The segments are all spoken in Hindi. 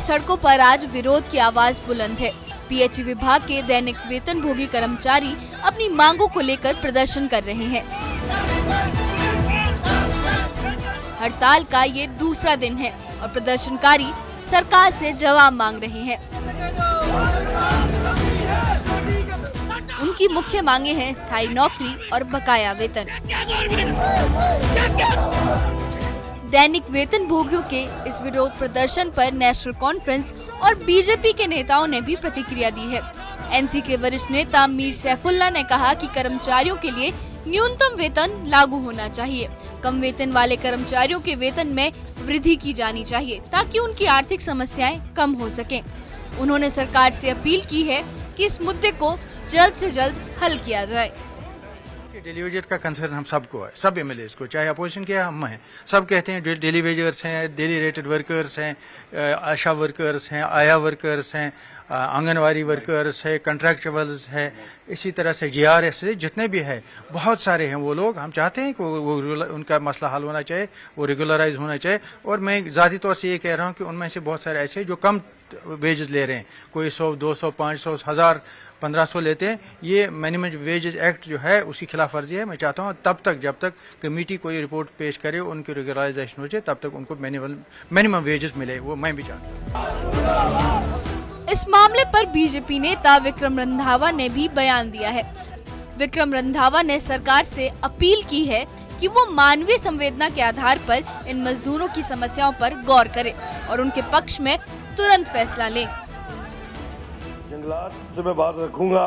सड़कों पर आज विरोध की आवाज बुलंद है। पीएचई विभाग के दैनिक वेतन भोगी कर्मचारी अपनी मांगों को लेकर प्रदर्शन कर रहे हैं। हड़ताल का ये दूसरा दिन है और प्रदर्शनकारी सरकार से जवाब मांग रहे हैं। उनकी मुख्य मांगे हैं स्थायी नौकरी और बकाया वेतन। दैनिक वेतन भोगियों के इस विरोध प्रदर्शन पर नेशनल कॉन्फ्रेंस और बीजेपी के नेताओं ने भी प्रतिक्रिया दी है। एनसी के वरिष्ठ नेता मीर सैफुल्लाह ने कहा कि कर्मचारियों के लिए न्यूनतम वेतन लागू होना चाहिए। कम वेतन वाले कर्मचारियों के वेतन में वृद्धि की जानी चाहिए ताकि उनकी आर्थिक समस्याएं कम हो सकें। उन्होंने सरकार से अपील की है कि इस मुद्दे को जल्द से जल्द हल किया जाए। डेली वेजर का कंसर्न हम सबको है, सब एमएलए को, चाहे अपोजिशन के हम हैं, सब कहते हैं डेली वेजर्स हैं, डेली रेटेड वर्कर्स हैं, आशा वर्कर्स हैं, आया वर्कर्स हैं, आंगनवाड़ी वर्कर्स है, कॉन्ट्रैक्चुअल्स है, इसी तरह से जीआरएस से जितने भी है बहुत सारे हैं वो लोग। हम चाहते हैं कि वो उनका मसला हल होना चाहिए, वो रेगुलराइज होना चाहिए। और मैं ज़ाती तौर से ये कह रहा हूँ कि उनमें से बहुत सारे ऐसे जो कम वेजेस ले रहे हैं, कोई 100, 200, 500, 1000, 1500 लेते हैं। ये मिनिमम वेजेस एक्ट जो है उसकी खिलाफ वर्जी है। मैं चाहता हूँ तब तक जब तक कमेटी कोई रिपोर्ट पेश करे, उनकी रेगुलराइजेशन हो जाए, तब तक उनको मिनिमम वेजेस मिले, वो मैं भी चाहता हूँ। इस मामले पर बीजेपी नेता विक्रम रंधावा ने भी बयान दिया है। विक्रम रंधावा ने सरकार से अपील की है कि वो मानवीय संवेदना के आधार पर इन मजदूरों की समस्याओं पर गौर करे और उनके पक्ष में तुरंत फैसला ले। जंगलात से मैं बात रखूंगा।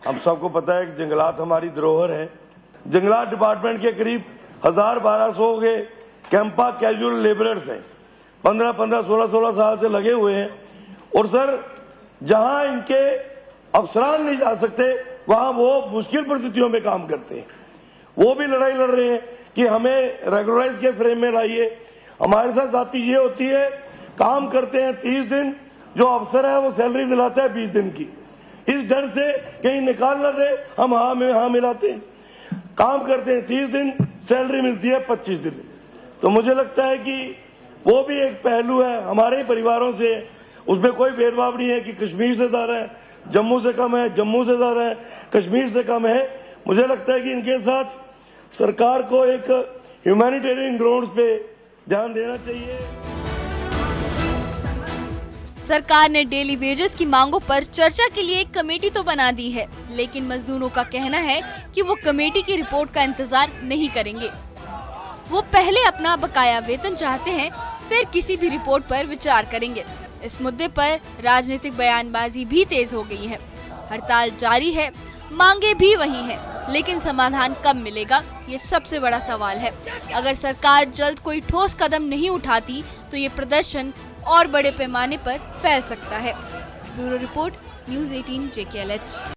हम सबको पता है कि जंगलात हमारी धरोहर है। जंगलात डिपार्टमेंट के करीब 1000-1200 के कैंपा कैजुअल लेबरर्स हैं, 15-15, 16-16 साल से लगे हुए हैं। और सर, जहां इनके अफसरान नहीं जा सकते वहां वो मुश्किल परिस्थितियों में काम करते हैं। वो भी लड़ाई लड़ रहे हैं कि हमें रेगुलराइज के फ्रेम में लाइए। हमारे साथ जाती ये होती है, काम करते हैं 30 दिन, जो अफसर है वो सैलरी दिलाता है 20 दिन की। इस डर से कहीं निकाल न दे, हम हाँ मिलाते हैं। काम करते हैं 30 दिन, सैलरी मिलती है 25 दिन। तो मुझे लगता है कि वो भी एक पहलू है हमारे ही परिवारों से। उसमें कोई भेदभाव नहीं है कि कश्मीर से ज्यादा है, जम्मू से कम है, जम्मू से ज्यादा है, कश्मीर से कम है। मुझे लगता है कि इनके साथ सरकार को एक ह्यूमैनिटेरियन ग्राउंड्स पे ध्यान देना चाहिए। सरकार ने डेली वेजेस की मांगों पर चर्चा के लिए एक कमेटी तो बना दी है, लेकिन मजदूरों का कहना है कि वो कमेटी की रिपोर्ट का इंतजार नहीं करेंगे। वो पहले अपना बकाया वेतन चाहते हैं, फिर किसी भी रिपोर्ट पर विचार करेंगे। इस मुद्दे पर राजनीतिक बयानबाजी भी तेज हो गई है। हड़ताल जारी है, मांगे भी वही हैं, लेकिन समाधान कब मिलेगा, ये सबसे बड़ा सवाल है। अगर सरकार जल्द कोई ठोस कदम नहीं उठाती तो ये प्रदर्शन और बड़े पैमाने पर फैल सकता है। Bureau report, news 18 JKLH।